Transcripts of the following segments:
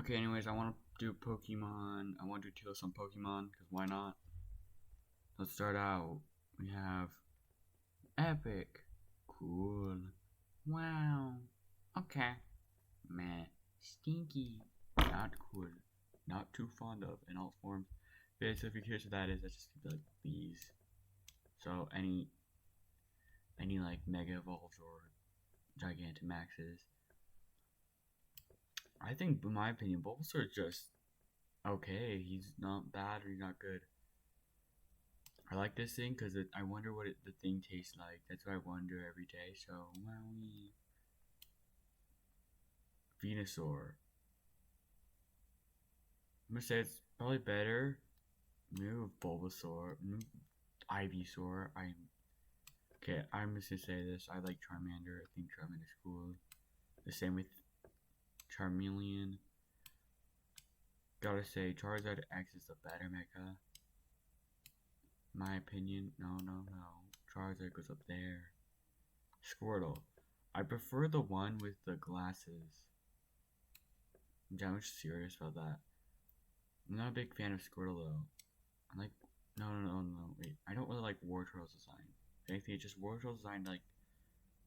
Okay, anyways, I want to do Pokemon. I want to kill some Pokemon, because why not? Let's start out. We have Epic. Cool. Wow. Okay. Meh. Stinky. Not cool. Not too fond of in all forms. Okay, so if you're curious what that is, that's just gonna be like these. So any like Mega Evolves or Gigantamaxes. I think, in my opinion, Bulbasaur is just okay. He's not bad or he's not good. I like this thing because I wonder what the thing tastes like. That's what I wonder every day. So, wowie. Venusaur. I'm gonna say it's probably better. New Bulbasaur. New Ivysaur. Okay, I'm just gonna say this. I like Charmander. I think Charmander's cool. The same with Charmeleon. Gotta say, Charizard X is the better mecha. My opinion. No. Charizard goes up there. Squirtle. I prefer the one with the glasses. I'm just serious about that. I'm not a big fan of Squirtle though. I like no. Wait, I don't really like Wartortle's design. If anything, it's just Wartortle's design like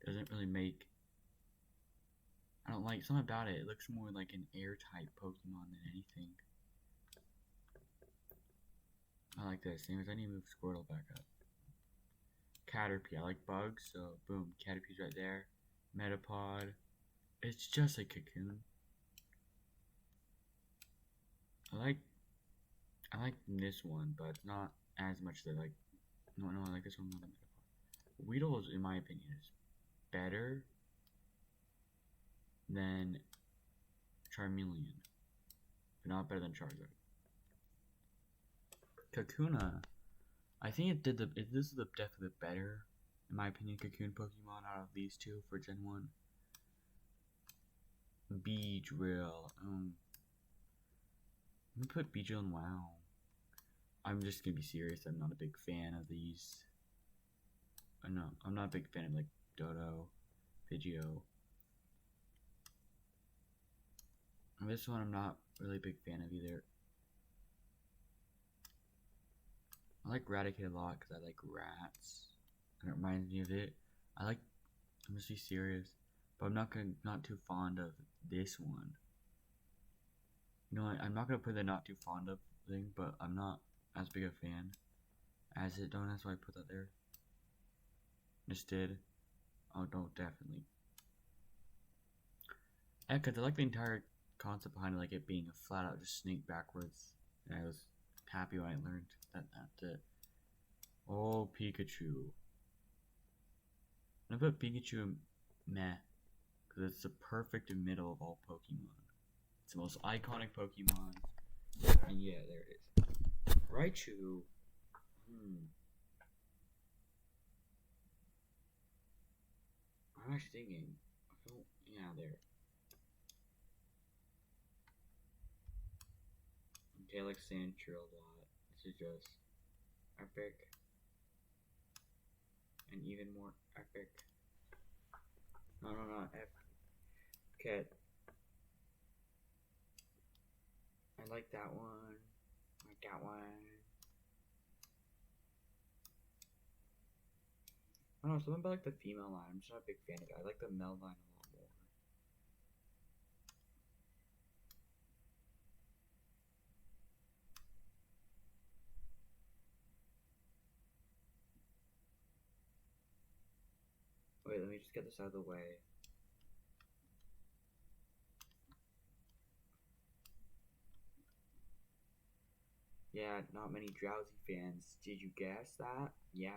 doesn't really make. I don't like something about it. It looks more like an air type Pokemon than anything. I like this. Anyways, I need to move Squirtle back up. Caterpie. I like bugs, so boom, Caterpie's right there. Metapod. It's just a Cocoon. I like this one, but not as much as I like. No, I like this one more than Metapod. Weedle, in my opinion, is better than Charmeleon, but not better than Charizard. Kakuna, I think this is definitely the better, in my opinion, Cocoon Pokemon out of these two for Gen 1. Beedrill. I'm gonna put Beedrill in WoW. I'm just gonna be serious. I'm not a big fan of these. No, I'm not a big fan of like Dodo, Pidgeot. And this one I'm not really a big fan of either. I like Raticate a lot because I like rats. And it reminds me of it. I'm just be serious. But I'm not too fond of this one. You know what? I'm not gonna put the not too fond of thing, but I'm not as big a fan as it. Don't that's why I put that there. Just did. Oh no, definitely. And cause I like the entire concept behind it, like it being a flat out just snake backwards. And I was happy when I learned that that's it. Oh, Pikachu. I'm gonna put Pikachu in meh, because it's the perfect middle of all Pokemon. It's the most iconic Pokemon. And yeah, there it is. Raichu. I'm actually thinking. Oh, yeah, there. Okay, I like Sandshrew a lot. This is just epic. And even more epic. No, epic. Okay. I like that one. I like that one. I don't know, something about like the female line. I'm just not a big fan of it. I like the male line a lot more. Wait, let me just get this out of the way. Yeah, not many Drowsy fans. Did you guess that? Yeah.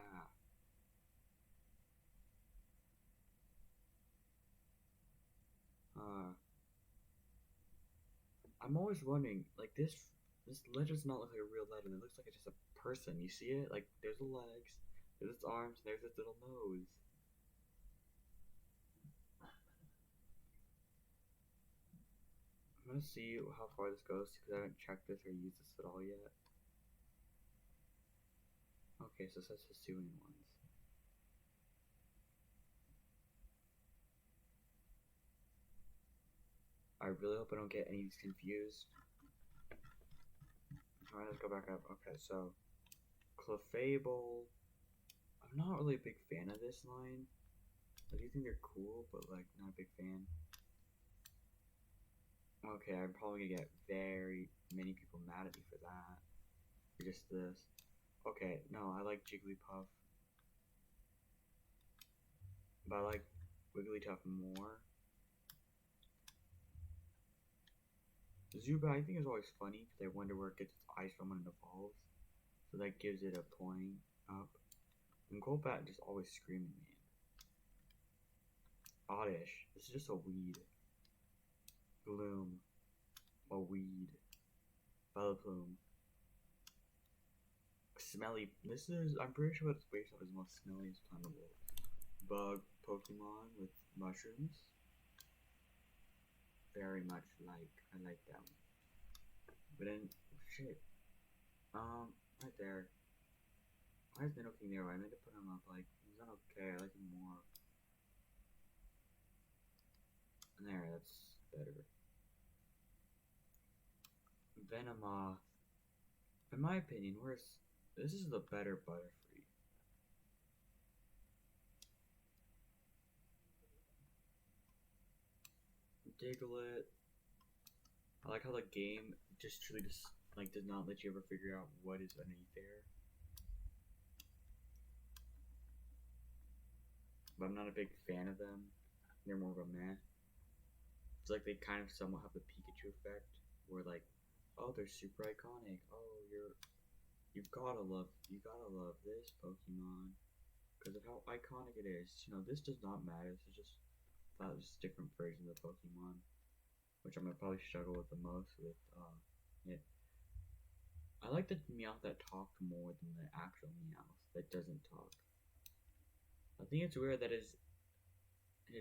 I'm always wondering, like this letter's not like a real letter. It looks like it's just a person. You see it? Like there's the legs, there's its arms, there's its little nose. I'm gonna see how far this goes because I haven't checked this or used this at all yet. Okay, so it says Hisuian ones. I really hope I don't get any of these confused. Alright, let's go back up. Okay, so Clefable. I'm not really a big fan of this line. I do think they're cool, but like not a big fan. Okay, I'm probably gonna get very many people mad at me for that. For just this. Okay, no, I like Jigglypuff. But I like Wigglytuff more. Zubat, I think, is always funny because I wonder where it gets its eyes from when it evolves. So that gives it a point up. And Golbat just always screaming, man. Oddish, this is just a weed. Gloom, a weed. Bellaplume. Smelly, this is, I'm pretty sure it's based off as the most smelliest kind of bug Pokemon with mushrooms. Very much like, I like them. But then, shit. Right there. Why is Nidoking there? I meant to put him up, like, he's not okay, I like him more. And there, that's better. Venomoth. In my opinion, this is the better Butterfree. Diglett. I like how the game just truly just like does not let you ever figure out what is underneath there. But I'm not a big fan of them. They're more of a meh. It's like they kind of somewhat have the Pikachu effect, where like, oh, they're super iconic. Oh, you gotta love this Pokemon because of how iconic it is. You know, this does not matter. This is just different versions of Pokemon, which I'm gonna probably struggle with the most with. Yeah. I like the Meowth that talked more than the actual Meowth that doesn't talk. I think it's weird that his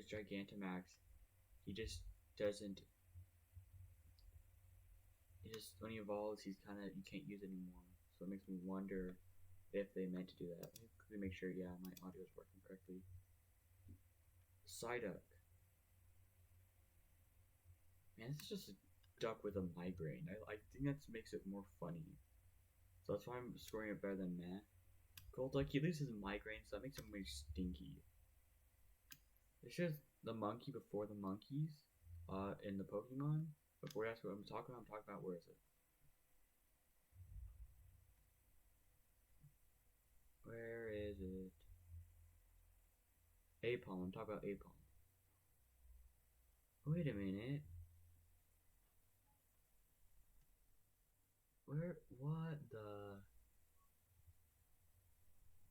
Gigantamax, he just doesn't. When he evolves, he's kind of, you can't use it anymore. So it makes me wonder if they meant to do that. Let me quickly make sure, yeah, my audio is working correctly. Psyduck. Man, this is just a duck with a migraine. I think that makes it more funny. So that's why I'm scoring it better than meh. Golduck, he loses his migraine, so that makes him very stinky. This is the monkey before the monkeys, in the Pokemon. Before you ask what I'm talking about, where is it? Where is it? Apom, I'm talking about Apom. Wait a minute. What the?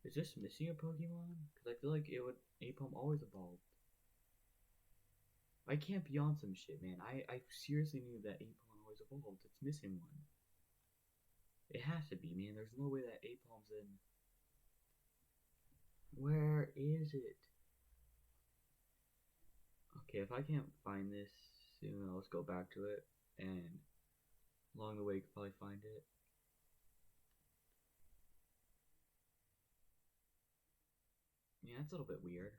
Is this missing a Pokemon? Because I feel like Apom always evolved. I can't be on some shit, man. I seriously knew that Apom always evolved. It's missing one. It has to be, man. There's no way that Apom's in. Where is it? Okay, if I can't find this soon, I'll just go back to it, and along the way you can probably find it. Yeah, it's a little bit weird.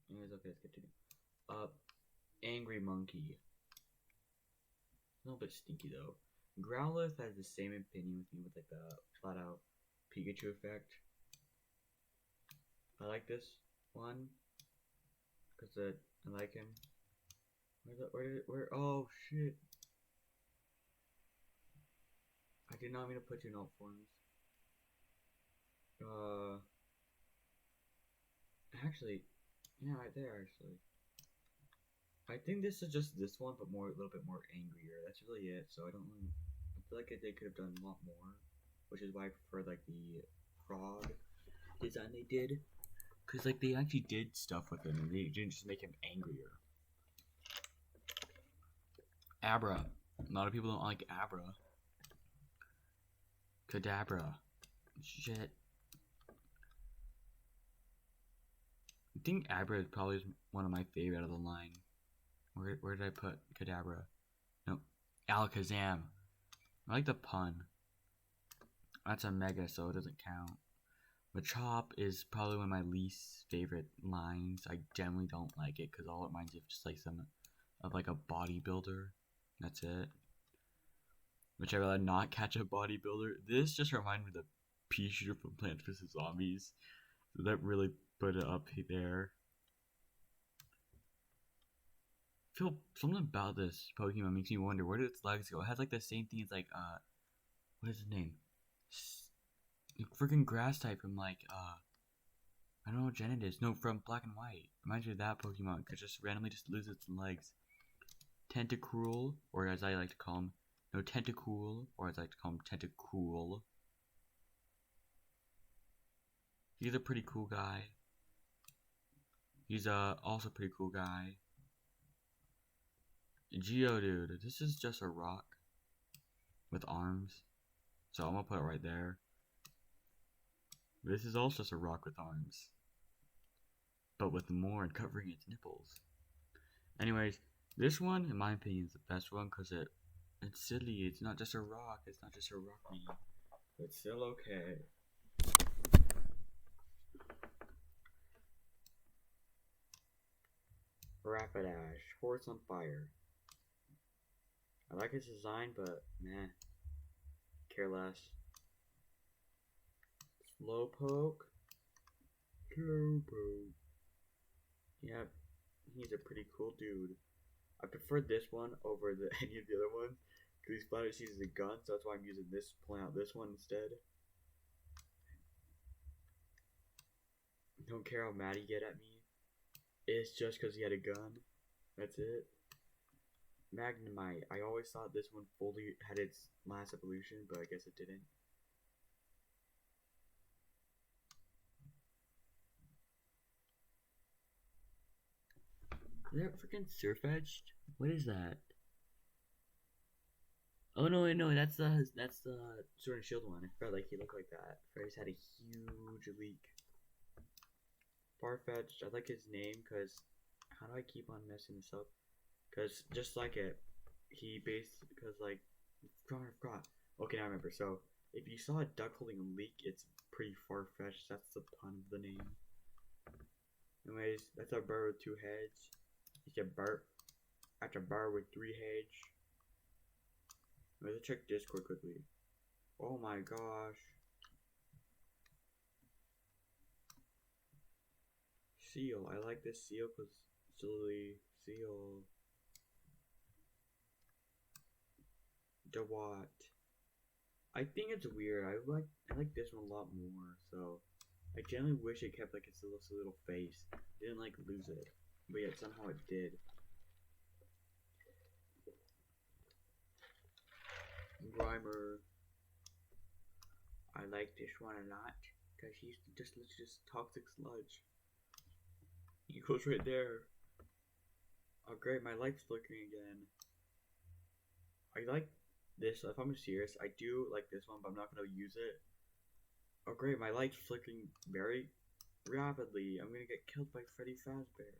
Anyways, okay, let's continue. Angry Monkey. A little bit stinky though. Growlithe has the same opinion with me with like the flat out Pikachu effect. I like this one because I like him. Where? Oh shit! I did not mean to put you in alt forms. Actually, yeah, right there. Actually, I think this is just this one, but a little bit more angrier. That's really it. So I don't really. I feel like they could have done a lot more, which is why I prefer like the frog design they did. Cause like they actually did stuff with him, and they didn't just make him angrier. Abra. A lot of people don't like Abra. Kadabra. Shit. I think Abra is probably one of my favorite out of the line. Where did I put Kadabra? No. Alakazam. I like the pun. That's a mega, so it doesn't count. Machop is probably one of my least favorite lines. I generally don't like it because all it reminds me of just like of like a bodybuilder. That's it. Which I rather not catch a bodybuilder. This just reminded me of the pea shooter from Plants vs Zombies. So that really put it up there. I feel something about this Pokemon makes me wonder where did its legs go? It has like the same thing as like what is his name? Freaking grass type from like I don't know what gen it is. No, from Black and White. Reminds me of that Pokemon could just randomly just lose its legs. Tentacruel, or as I like to call him, no, Tentacool, or as I like to call him, Tentacool. He's a pretty cool guy. He's also a pretty cool guy. Geodude, this is just a rock with arms. So I'm gonna put it right there. This is also just a rock with arms. But with more and covering its nipples. Anyways, this one, in my opinion, is the best one because it's silly. It's not just a rock. It's not just a rock meme. It's still okay. Rapidash, horse on fire. I like its design, but meh. Care less. Slowpoke. Slowpoke. Yep, he's a pretty cool dude. I prefer this one over any of the other ones because he's flat uses a gun, so that's why I'm using this, pulling out this one instead. Don't care how mad he get at me. It's just because he had a gun. That's it. Magnemite. I always thought this one fully had its last evolution, but I guess it didn't. Is that freaking Surfetched? What is that? Oh no, wait, no, that's the Sword and Shield one. I felt like he looked like that. Freddy's had a huge leak. Farfetch'd. I like his name because how do I keep on messing this up? Because just like it, because like forgot. Okay, now I remember. So if you saw a duck holding a leak, it's pretty far-fetched. That's the pun of the name. Anyways, that's a bird with 2 heads. It's a bird. That's a bird with 3 heads. Let's check Discord quickly. Oh my gosh. Seal. I like this seal because silly seal. Dewat. I think it's weird. I like this one a lot more. So I generally wish it kept like its little face. Didn't like lose it, but yet somehow it did. Grimer. I like this one a lot because he's just toxic sludge. He goes right there. Oh great, my light's flickering again. I like this. If I'm serious, I do like this one, but I'm not gonna use it. Oh great, my light's flickering very rapidly. I'm gonna get killed by Freddy Fazbear.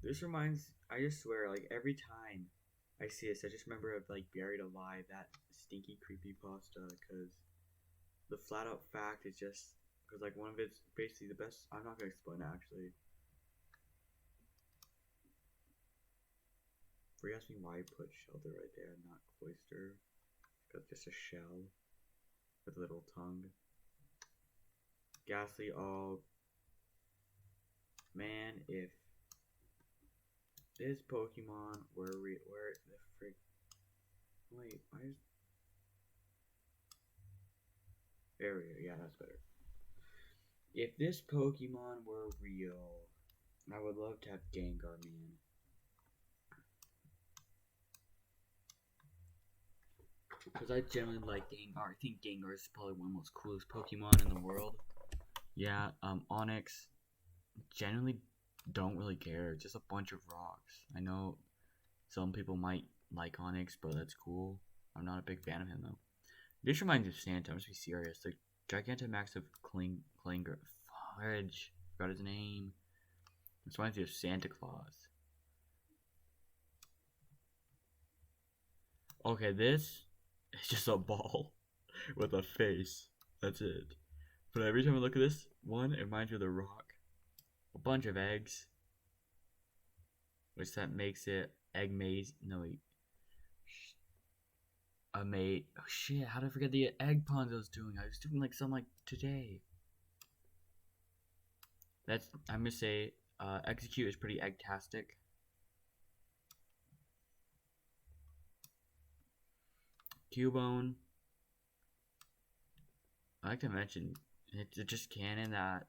This reminds, I just swear, like every time I see this, I just remember of like Buried Alive, that stinky creepypasta, because the flat out fact is just, because like one of it's basically the best, I'm not gonna explain it actually. For you ask me why I put Shelter right there and not Cloister, because it's just a shell with a little tongue. Ghastly, oh man, if this Pokemon where the frick, wait, why is barrier? Yeah, that's better. If this Pokemon were real, I would love to have Gengar, man. Because I generally like Gengar. I think Gengar is probably one of the most coolest Pokemon in the world. Yeah, Onix, generally don't really care. It's just a bunch of rocks. I know some people might like Onix, but that's cool. I'm not a big fan of him though. This reminds me of Santa. I'm just be serious. The Gigantamax of Klinger. Fudge. Forgot his name. This reminds me of Santa Claus. Okay, this is just a ball with a face. That's it. But every time I look at this one, it reminds me of the rock. A bunch of eggs. Which that makes it egg maze. No, wait. a mate. Oh shit, how did I forget the egg puns I was doing? I was doing like some like today. That's, I'm gonna say, execute is pretty egg-tastic. Cubone. I like to mention, it's just canon that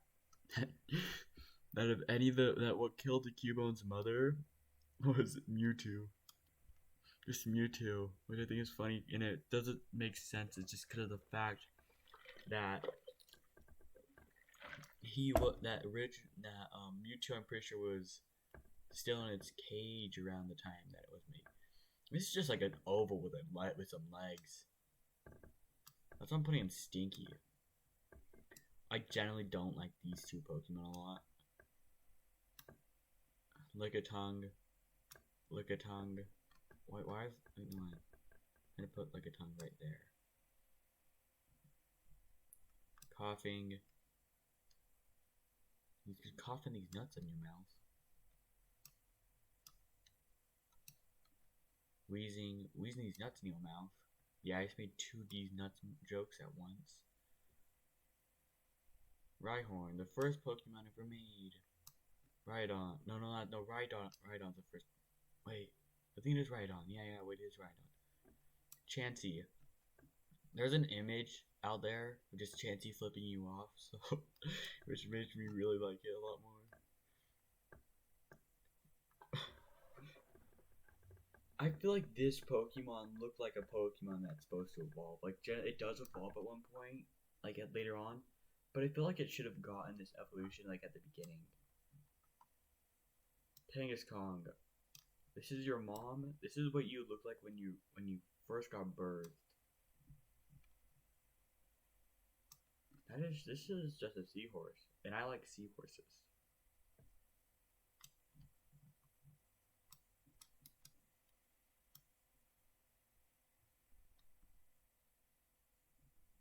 that of any of that what killed the Cubone's mother was Mewtwo. Just Mewtwo, which I think is funny, and it doesn't make sense. It's just because of the fact that Mewtwo, I'm pretty sure, was still in its cage around the time that it was made. This is just like an oval with some legs. That's why I'm putting in Stinky. I generally don't like these two Pokemon a lot. Lickitung. Why is I'm gonna put Lickitung right there. Coughing. You could cough in these nuts in your mouth. Wheezing these nuts in your mouth. Yeah, I just made 2 of these nuts jokes at once. Rhyhorn, the first Pokemon ever made. Rhydon. No, Rhydon. Rhydon's the first. Wait, I think it is Rhydon. Yeah, wait, it is Rhydon. Chansey. There's an image out there of just Chansey flipping you off, so which makes me really like it a lot more. I feel like this Pokemon looked like a Pokemon that's supposed to evolve. Like, it does evolve at one point, like later on, but I feel like it should have gotten this evolution like at the beginning. Kangaskong. This is your mom. This is what you look like when you first got birthed. This is just a seahorse, and I like seahorses.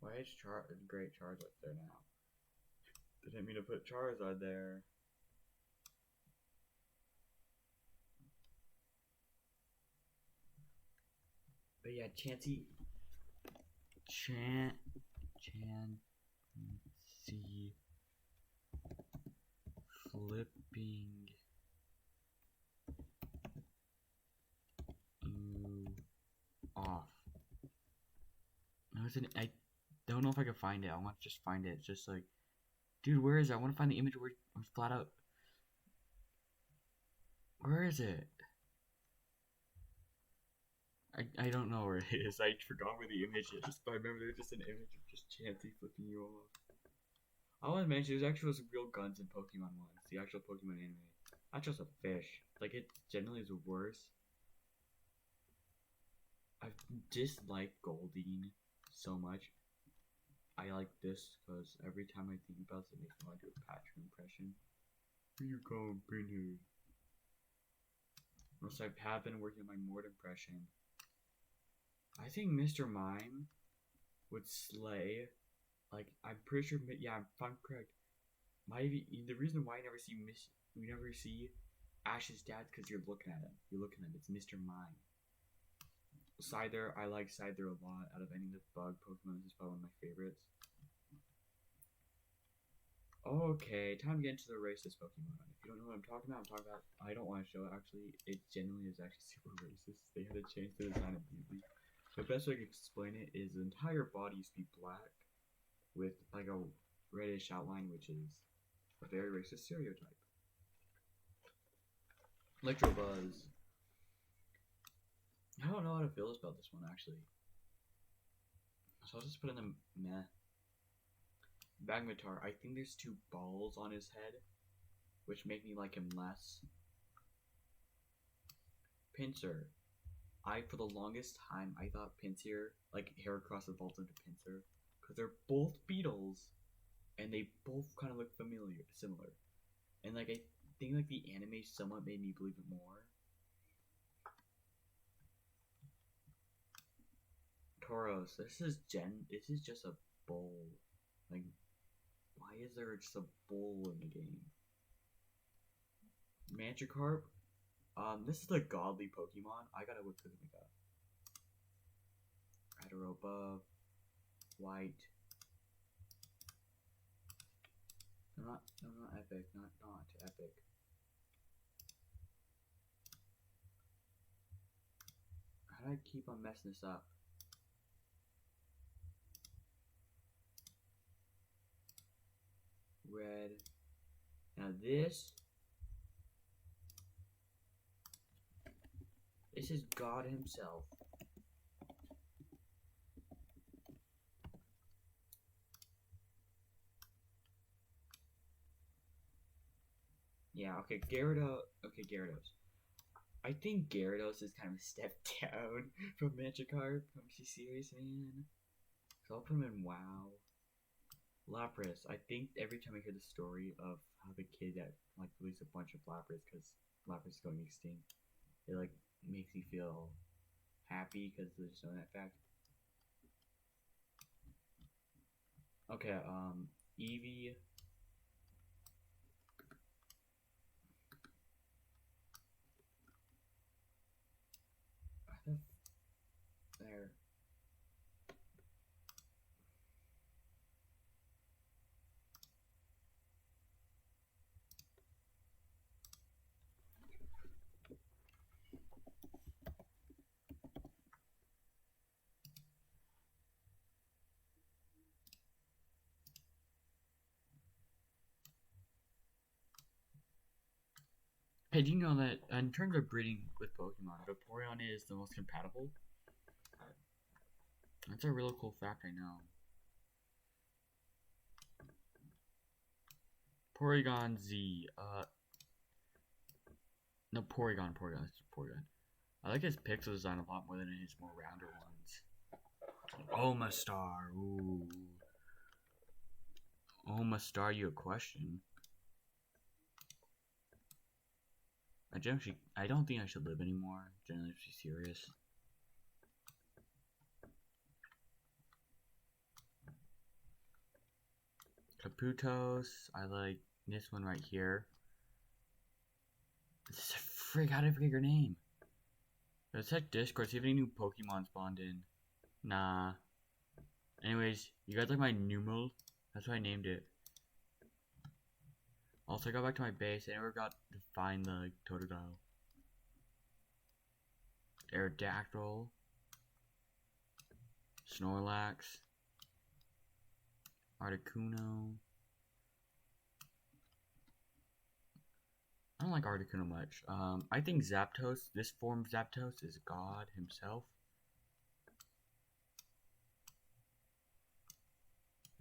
Why is Great Charizard there now? Didn't mean to put Charizard there. But yeah, Chansey flipping you off. I don't know if I can find it. I want to just find it. It's just like, dude, where is it? I want to find the image where it's flat out. Where is it? I don't know where it is. I forgot where the image is, but I remember there's just an image of just Chansey flipping you off. I want to mention there's actually some real guns in Pokemon ones. The actual Pokemon anime. Not just a fish. Like, it generally is worse. I dislike Goldeen so much. I like this because every time I think about it, it makes me want to do a Patrick impression. Here you go, Pinhead. Also, I have been working on my Mort impression. I think Mr. Mime would slay. Like, I'm pretty sure, yeah, if I'm correct. The reason why we never see Ash's dad, because you're looking at him. It's Mr. Mime. Scyther, I like Scyther a lot. Out of any of the bug Pokemon, this is probably one of my favorites. Okay, time to get into the racist Pokemon. If you don't know what I'm talking about, I don't want to show it. Actually, it genuinely is actually super racist. They had to change the design immediately. The best way I can explain it is the entire body used to be black with like a reddish outline, which is a very racist stereotype. Electrobuzz. I don't know how to feel about this one, actually. So I'll just put in the meh. Magnetar, I think there's 2 balls on his head, which make me like him less. Pinsir. For the longest time, I thought Pinsir, like Heracross evolved into Pinsir, because they're both beetles, and they both kind of look similar. And like, I think like the anime somewhat made me believe it more. Tauros, this is just a bull. Like, why is there just a bull in the game? Magikarp, this is a godly Pokemon. I gotta look this up. above. White. No, not epic. Not epic. How do I keep on messing this up? Red. Now this is God himself. Yeah, okay, Gyarados. Okay, Gyarados. I think Gyarados is kind of a step down from Magikarp. I'm just serious, man. So I'll put him in WoW. Lapras. I think every time I hear the story of how the kid that like released a bunch of Lapras because Lapras is going extinct, it like makes me feel happy because there's just knowing that fact. Okay, Eevee. There. Hey, do you know that in terms of breeding with Pokemon, Vaporeon is the most compatible? That's a really cool fact I know. Porygon Z, no, Porygon, it's Porygon. I like his pixel design a lot more than his more rounder ones. Omastar, ooh. Omastar, you a question? I don't think I should live anymore, generally, to be serious. Caputos, I like this one right here. This is a frig, how did I forget your name? Let's check Discord, see if any new Pokemon spawned in. Nah. Anyways, you guys like my Numel? That's why I named it. Also, I got back to my base. I never got to find the Totodile. Aerodactyl. Snorlax. Articuno. I don't like Articuno much. I think Zapdos, this form of Zapdos, is God himself.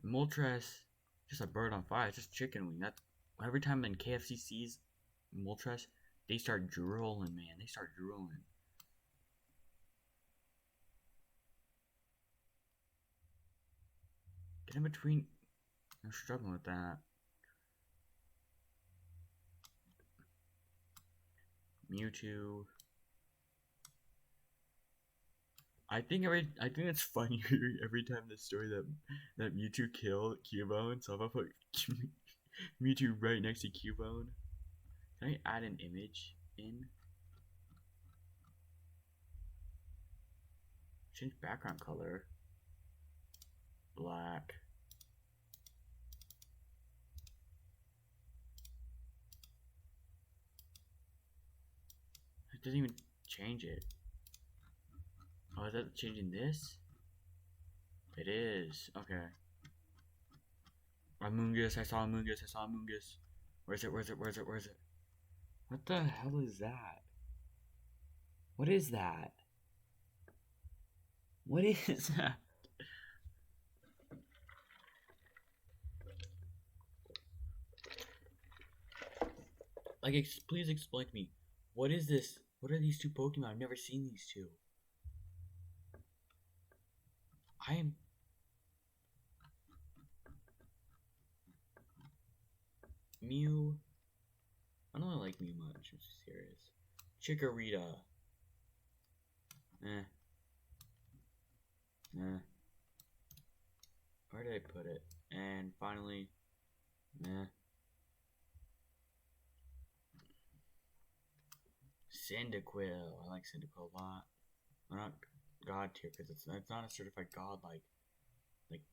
Moltres, just a bird on fire. It's just chicken wing. That every time in KFC sees Moltres, they start drooling, man. They start drooling. Get in between. I'm struggling with that. Mewtwo. I think it's funny every time the story that Mewtwo killed Cubone, so I'm gonna put Mewtwo right next to Cubone. Can I add an image in? Change background color. Black. It doesn't even change it. Oh, is that changing this? It is. Okay. Amoonguss, I saw Amoonguss, Where's it? What the hell is that? What is that? What is that? Like, please explain to me. What is this? What are these two Pokemon? I've never seen these two. I am... Mew. I don't really like Mew much, I'm serious. Chikorita. Eh. Where did I put it? And finally, meh. Cyndaquil. I like Cyndaquil a lot. I'm not god tier because it's not a certified god like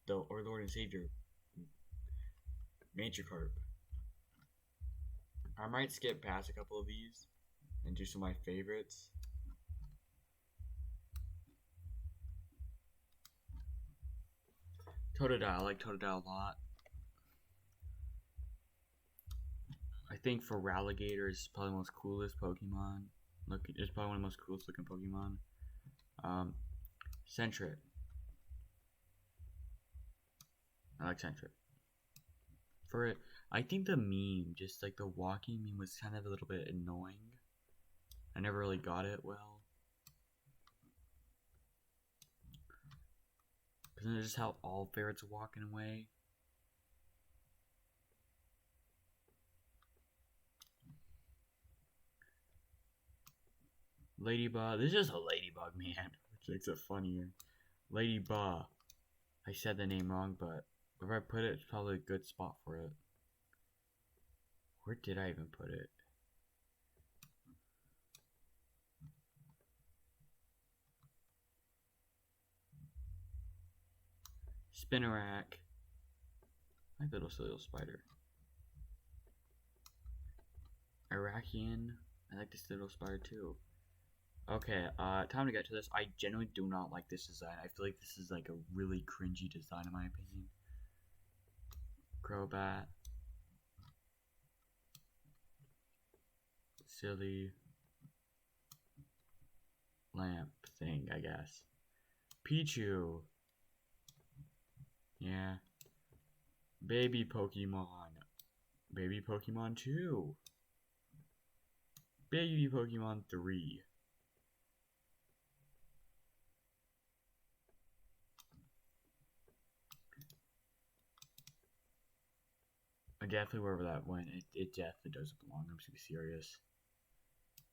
the or Lord and Savior Magikarp. I might skip past a couple of these and do some of my favorites. Totodile, I like Totodile a lot. I think for Ralligator is probably the most coolest Pokemon. Look, it's probably one of the most coolest looking Pokemon. Sentret. I like Sentret. For it, I think the meme, just like the walking meme, was kind of a little bit annoying. I never really got it well. Because then it's just how all ferrets are walking away. Ladybug. This is a ladybug, man. Which makes it funnier. Ladybug. I said the name wrong, but if I put it, it's probably a good spot for it. Where did I even put it? Spinnerack. My little silly spider. Iraqian. I like this little spider too. Okay, time to get to this. I genuinely do not like this design. I feel like this is like a really cringy design in my opinion. Crobat. Silly lamp thing, I guess. Pichu. Yeah. Baby Pokemon. Baby Pokemon 2. Baby Pokemon 3. Definitely wherever that went, it definitely doesn't belong. I'm just gonna be serious.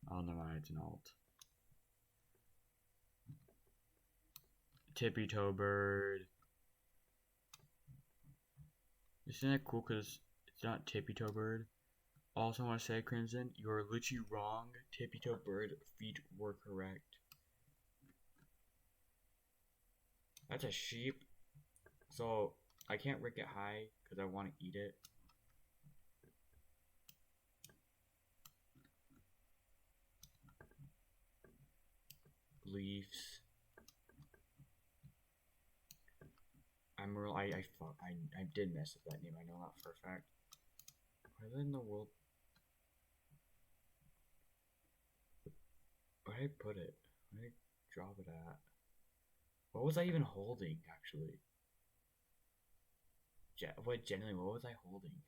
Oh, never mind, it's an alt. Tippy Toe Bird. Isn't that cool because it's not Tippy Toe Bird? Also, I want to say, Crimson, you are literally wrong. Tippy Toe Bird feet were correct. That's a sheep. So, I can't rank it high because I want to eat it. Leafs. I did mess up that name. I know that for a fact. Where in the world? Where did I put it? Where did I drop it at? What was I even holding, actually? Genuinely, what was I holding?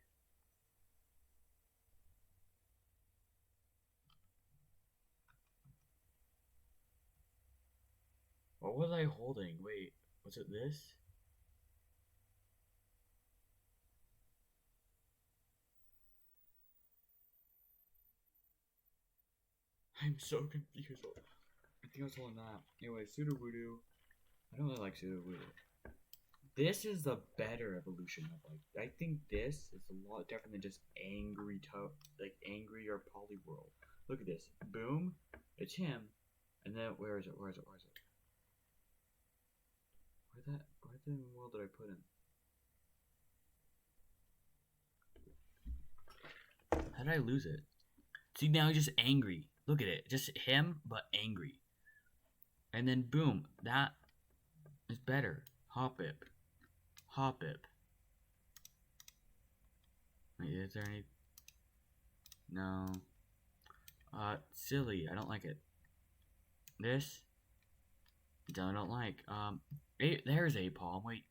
What was I holding? Wait, was it this? I'm so confused. I think I was holding that. Anyway, Sudowoodo. I don't really like Sudowoodo. This is the better evolution of like. I think this is a lot different than just angry angry or Poliwhirl. Look at this. Boom. It's him. And then where is it? Where the world did I put him? How did I lose it? See, now he's just angry. Look at it. Just him, but angry. And then boom. That is better. Hoppip. Wait, is there any? No. Silly. I don't like it. This? I don't like. There's a palm. Wait.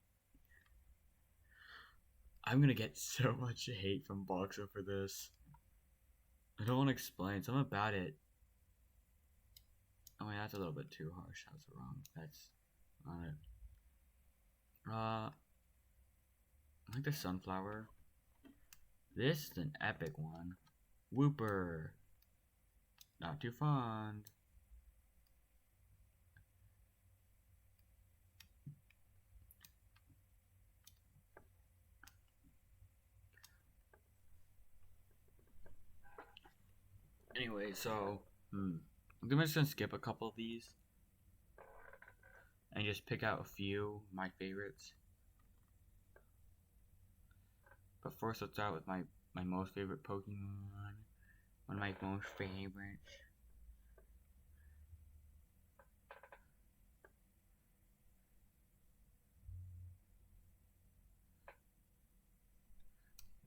I'm gonna get so much hate from Boxer for this. I don't want to explain something about it. Oh, wait, that's a little bit too harsh. That's wrong. That's not it. I like the sunflower. This is an epic one. Whooper. Not too fond. Anyway, so I'm just gonna skip a couple of these. and just pick out a few of my favorites. But first, let's start with my most favorite Pokemon. One of my most favorites.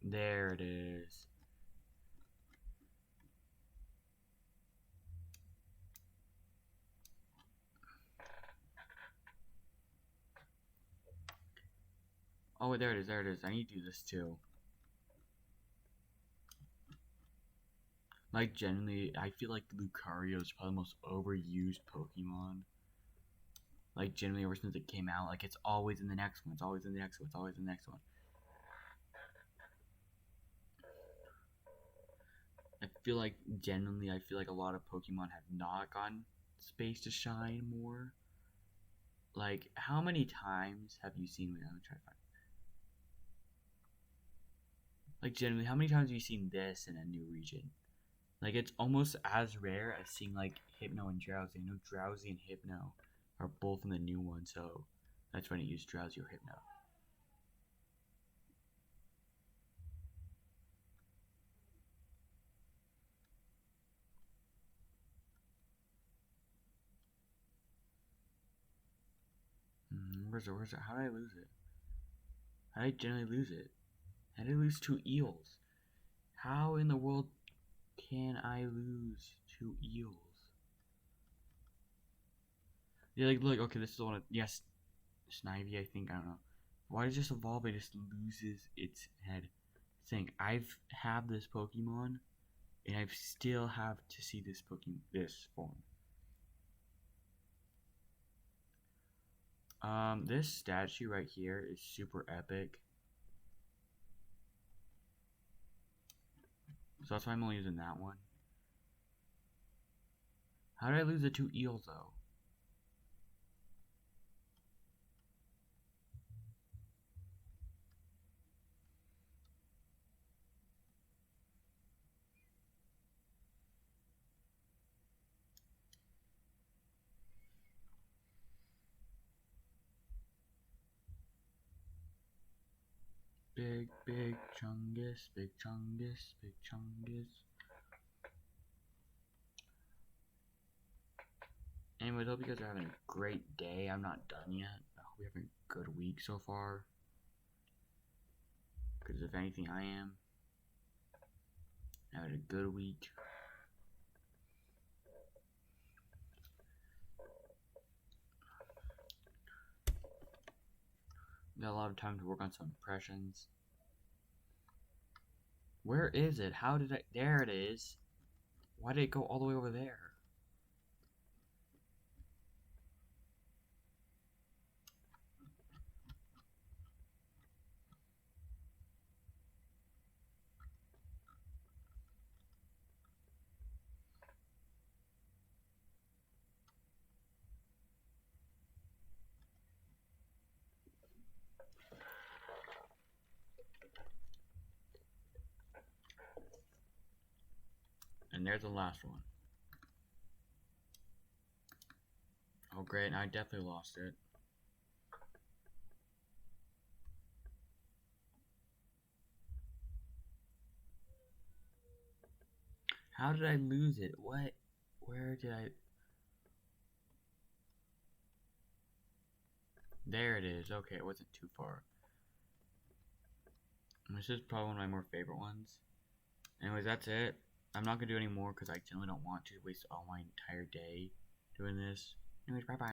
There it is. Oh, there it is, there it is. I need to do this too. Like, generally, I feel like Lucario is probably the most overused Pokemon. Like, generally, ever since it came out, like, it's always in the next one, it's always in the next one, it's always in the next one. I feel like, generally, I feel like a lot of Pokemon have not gotten space to shine more. Like, how many times have you seen, wait, I'm trying to find, like, generally, how many times have you seen this in a new region? Like, it's almost as rare as seeing, like, Hypno and Drowsy. I know Drowsy and Hypno are both in the new one, so that's when I use Drowsy or Hypno. Where's it? How did I lose it? How did I generally lose it? How did I lose 2 eels? How in the world can I lose 2 eels? Yeah, like, look, okay, this is the one, yes, Snivy, I think, I don't know. Why does this evolve? It just loses its head. Think, I've had this Pokemon, and I still have to see this this form. This statue right here is super epic. So that's why I'm only using that one. How did I lose the 2 eels though? Big Chungus, Big Chungus, Big Chungus. Anyways, I hope you guys are having a great day. I'm not done yet. I hope you're having a good week so far. Because if anything, I am. Having a good week. Got a lot of time to work on some impressions. Where is it? How did I... There it is. Why did it go all the way over there? And there's the last one. Oh great, I definitely lost it. How did I lose it? What? Where did I... There it is. Okay, it wasn't too far. This is probably one of my more favorite ones. Anyways, that's it. I'm not going to do any more because I generally don't want to waste all my entire day doing this. Anyways, bye-bye.